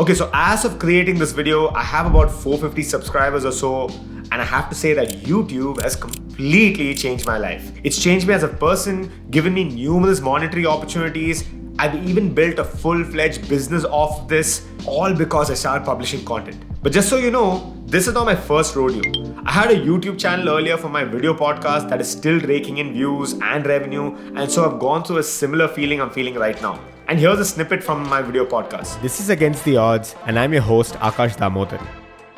Okay, so as of creating this video, I have about 450 subscribers or so, and I have to say that YouTube has completely changed my life. It's changed me as a person, given me numerous monetary opportunities. I've even built a full-fledged business off this, all because I started publishing content. But just so you know, this is not my first rodeo. I had a YouTube channel earlier for my video podcast that is still raking in views and revenue, and so I've gone through a similar feeling I'm feeling right now. And here's a snippet from my video podcast. This is Against the Odds, and I'm your host, Akash Damodaran.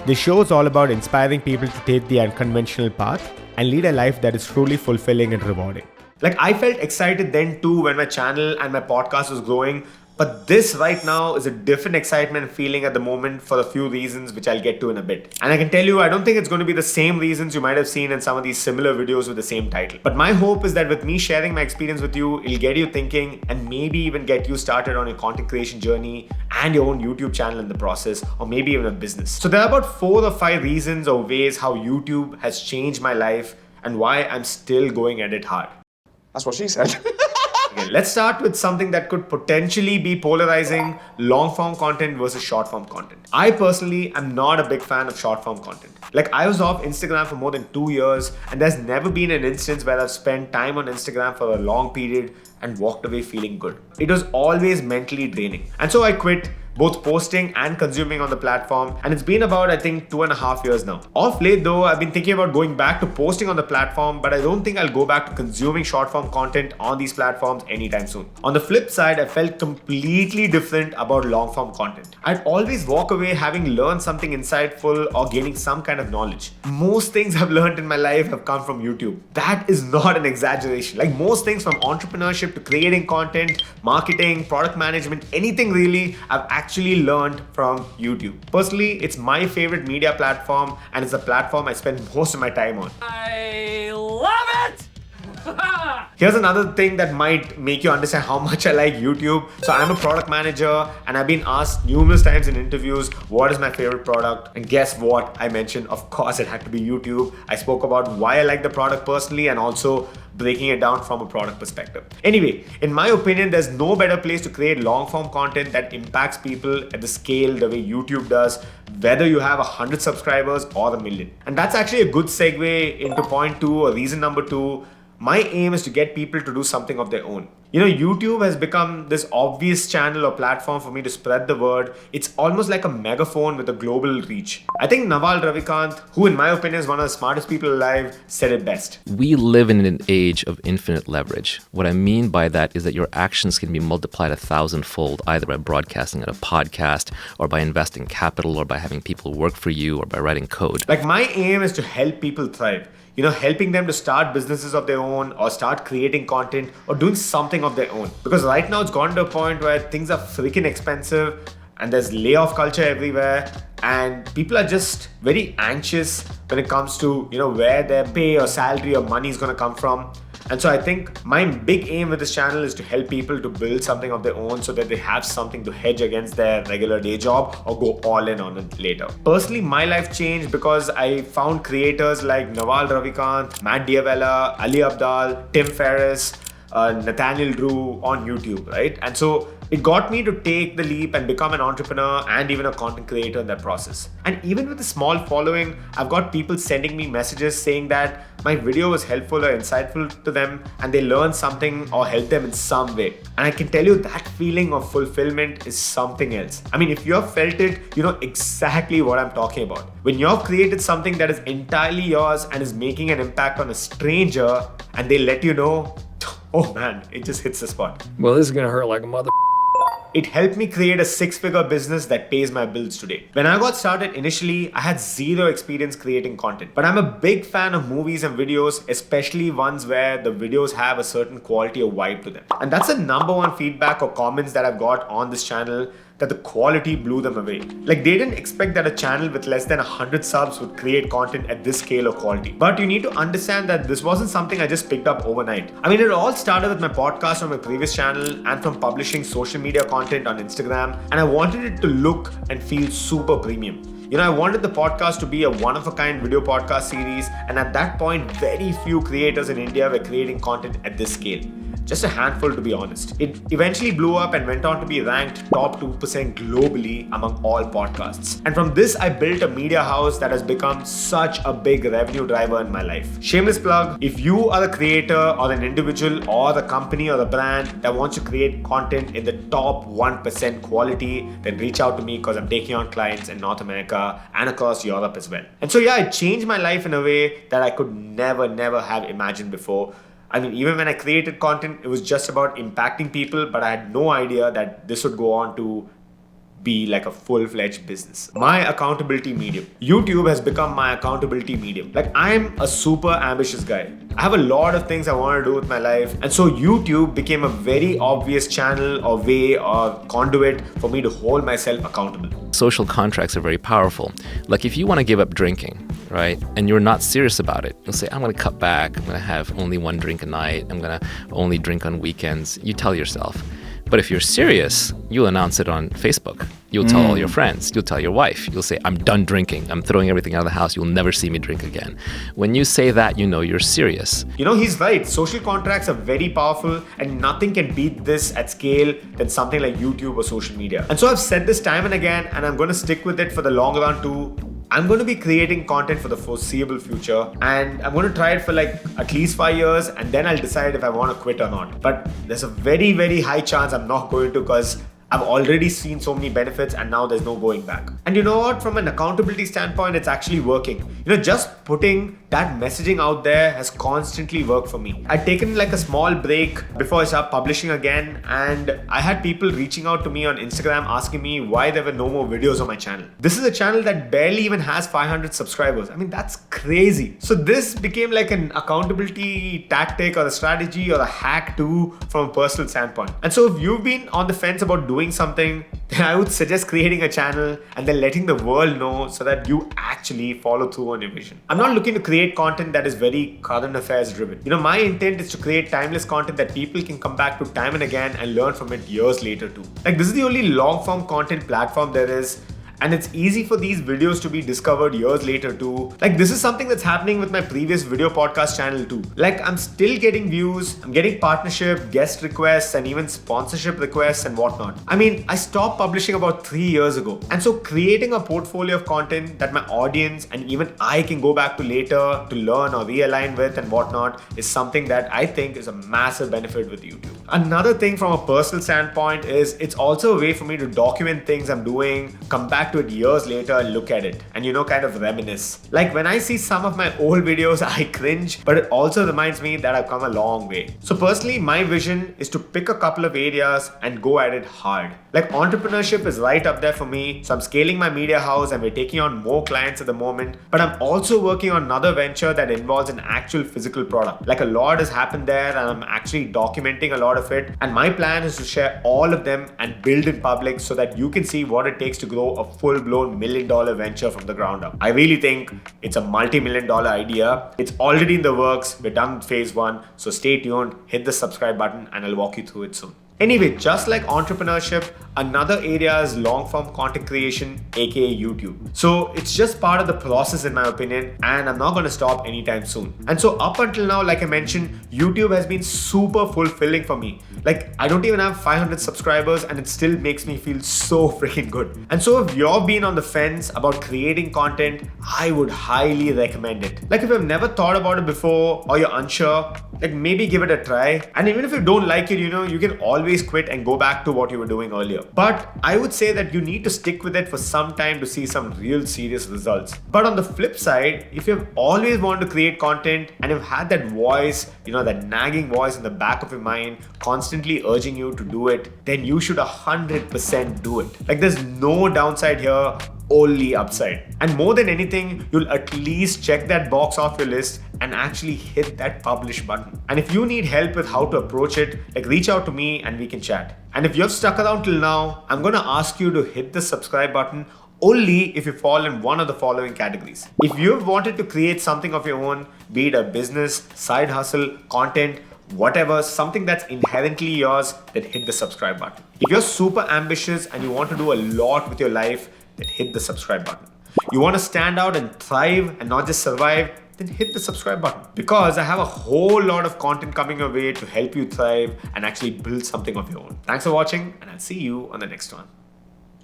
This show is all about inspiring people to take the unconventional path and lead a life that is truly fulfilling and rewarding. Like, I felt excited then too when my channel and my podcast was growing, but this right now is a different excitement and feeling at the moment for a few reasons which I'll get to in a bit. And I can tell you, I don't think it's going to be the same reasons you might have seen in some of these similar videos with the same title. But my hope is that with me sharing my experience with you, it'll get you thinking and maybe even get you started on your content creation journey and your own YouTube channel in the process, or maybe even a business. So there are about 4 or 5 reasons or ways how YouTube has changed my life and why I'm still going at it hard. That's what she said. Okay, let's start with something that could potentially be polarizing: long-form content versus short-form content. I personally am not a big fan of short-form content. Like, I was off Instagram for more than 2 years, and there's never been an instance where I've spent time on Instagram for a long period and walked away feeling good. It was always mentally draining. And so I quit both posting and consuming on the platform, and it's been about, I think, 2.5 years now. Off late though, I've been thinking about going back to posting on the platform, but I don't think I'll go back to consuming short form content on these platforms anytime soon. On the flip side, I felt completely different about long form content. I'd always walk away having learned something insightful or gaining some kind of knowledge. Most things I've learned in my life have come from YouTube. That is not an exaggeration. Like, most things from entrepreneurship to creating content, marketing, product management, anything really, I've actually learned from YouTube. Personally, it's my favorite media platform, and it's a platform I spend most of my time on. I love it! Here's another thing that might make you understand how much I like YouTube. So I'm a product manager, and I've been asked numerous times in interviews, what is my favorite product? And guess what? I mentioned, of course, it had to be YouTube. I spoke about why I like the product personally and also breaking it down from a product perspective. Anyway, in my opinion, there's no better place to create long form content that impacts people at the scale the way YouTube does, whether you have 100 subscribers or 1 million. And that's actually a good segue into point 2, or reason number 2. My aim is to get people to do something of their own. You know, YouTube has become this obvious channel or platform for me to spread the word. It's almost like a megaphone with a global reach. I think Naval Ravikant, who in my opinion is one of the smartest people alive, said it best. We live in an age of infinite leverage. What I mean by that is that your actions can be multiplied 1,000-fold, either by broadcasting at a podcast, or by investing capital, or by having people work for you, or by writing code. Like, my aim is to help people thrive. You know, helping them to start businesses of their own, or start creating content, or doing something of their own. Because right now it's gone to a point where things are freaking expensive, and there's layoff culture everywhere, and people are just very anxious when it comes to, you know, where their pay or salary or money is going to come from. And so I think my big aim with this channel is to help people to build something of their own so that they have something to hedge against their regular day job or go all in on it later. Personally, my life changed because I found creators like Naval Ravikant, Matt Diavella, Ali Abdal, Tim Ferriss, Nathaniel Drew on YouTube, right? And so it got me to take the leap and become an entrepreneur and even a content creator in that process. And even with a small following, I've got people sending me messages saying that my video was helpful or insightful to them and they learned something or helped them in some way. And I can tell you that feeling of fulfillment is something else. I mean, if you've felt it, you know exactly what I'm talking about. When you've created something that is entirely yours and is making an impact on a stranger and they let you know, oh man, it just hits the spot. Well, this is gonna hurt like a mother. It helped me create a 6-figure business that pays my bills today. When I got started initially, I had zero experience creating content. But I'm a big fan of movies and videos, especially ones where the videos have a certain quality or vibe to them. And that's the number one feedback or comments that I've got on this channel, that the quality blew them away. Like, they didn't expect that a channel with less than 100 subs would create content at this scale or quality. But you need to understand that this wasn't something I just picked up overnight. I mean, it all started with my podcast on my previous channel and from publishing social media content on Instagram. And I wanted it to look and feel super premium. You know, I wanted the podcast to be a one-of-a-kind video podcast series. And at that point, very few creators in India were creating content at this scale. just a handful to be honest. It eventually blew up and went on to be ranked top 2% globally among all podcasts. And from this, I built a media house that has become such a big revenue driver in my life. Shameless plug, if you are a creator or an individual or a company or a brand that wants to create content in the top 1% quality, then reach out to me because I'm taking on clients in North America and across Europe as well. And so yeah, it changed my life in a way that I could never have imagined before. I mean, even when I created content, it was just about impacting people, but I had no idea that this would go on to be like a full-fledged business. My accountability medium. YouTube has become my accountability medium. Like, I'm a super ambitious guy. I have a lot of things I want to do with my life. And so YouTube became a very obvious channel or way or conduit for me to hold myself accountable. Social contracts are very powerful. Like if you want to give up drinking, right, and you're not serious about it, you'll say, I'm going to cut back. I'm going to have only one drink a night. I'm going to only drink on weekends. You tell yourself. But if you're serious, you'll announce it on Facebook. You'll tell all your friends. You'll tell your wife. You'll say, I'm done drinking. I'm throwing everything out of the house. You'll never see me drink again. When you say that, you know you're serious. You know, he's right. Social contracts are very powerful and nothing can beat this at scale than something like YouTube or social media. And so I've said this time and again, and I'm going to stick with it for the long run too. I'm going to be creating content for the foreseeable future, and I'm going to try it for like at least 5 years, and then I'll decide if I want to quit or not. But there's a very high chance I'm not going to, because I've already seen so many benefits and now there's no going back. And you know what? From an accountability standpoint, it's actually working. You know, just putting that messaging out there has constantly worked for me. I'd taken like a small break before I started publishing again, and I had people reaching out to me on Instagram asking me why there were no more videos on my channel. This is a channel that barely even has 500 subscribers. I mean, that's crazy. So this became like an accountability tactic or a strategy or a hack too from a personal standpoint. And so if you've been on the fence about doing something, then I would suggest creating a channel and then letting the world know so that you actually follow through on your vision. I'm not looking to create content that is very current affairs driven. You know, my intent is to create timeless content that people can come back to time and again and learn from it years later too. Like, this is the only long form content platform there is. And it's easy for these videos to be discovered years later too. Like, this is something that's happening with my previous video podcast channel too. Like, I'm still getting views, I'm getting partnership, guest requests, and even sponsorship requests and whatnot. I mean, I stopped publishing about 3 years ago. And so creating a portfolio of content that my audience and even I can go back to later to learn or realign with and whatnot is something that I think is a massive benefit with YouTube. Another thing from a personal standpoint is it's also a way for me to document things I'm doing, come back to it years later and look at it and, you know, kind of reminisce. Like, when I see some of my old videos, I cringe, but it also reminds me that I've come a long way. So personally, my vision is to pick a couple of areas and go at it hard. Like, entrepreneurship is right up there for me. So I'm scaling my media house and we're taking on more clients at the moment, but I'm also working on another venture that involves an actual physical product. Like, a lot has happened there and I'm actually documenting a lot of it. And my plan is to share all of them and build in public so that you can see what it takes to grow a full-blown $1 million venture from the ground up. I really think it's a multi-million-dollar idea. It's already in the works. We're done with phase 1. So stay tuned, hit the subscribe button, and I'll walk you through it soon. Anyway, just like entrepreneurship, another area is long-form content creation, aka YouTube. So it's just part of the process in my opinion, and I'm not going to stop anytime soon. And so up until now, like I mentioned, YouTube has been super fulfilling for me. Like, I don't even have 500 subscribers and it still makes me feel so freaking good. And so if you've been on the fence about creating content, I would highly recommend it. Like, if you've never thought about it before or you're unsure, like, maybe give it a try. And even if you don't like it, you know, you can always quit and go back to what you were doing earlier. But I would say that you need to stick with it for some time to see some real serious results. But on the flip side, if you've always wanted to create content and you've had that voice, you know, that nagging voice in the back of your mind constantly urging you to do it, then you should 100% do it. Like, there's no downside here, only upside. And more than anything, you'll at least check that box off your list and actually hit that publish button. And if you need help with how to approach it, like, reach out to me and we can chat. And if you've stuck around till now, I'm gonna ask you to hit the subscribe button only if you fall in one of the following categories. If you've wanted to create something of your own, be it a business, side hustle, content, whatever, something that's inherently yours, then hit the subscribe button. If you're super ambitious and you want to do a lot with your life, then hit the subscribe button. You want to stand out and thrive and not just survive, then hit the subscribe button, because I have a whole lot of content coming your way to help you thrive and actually build something of your own. Thanks for watching, and I'll see you on the next one.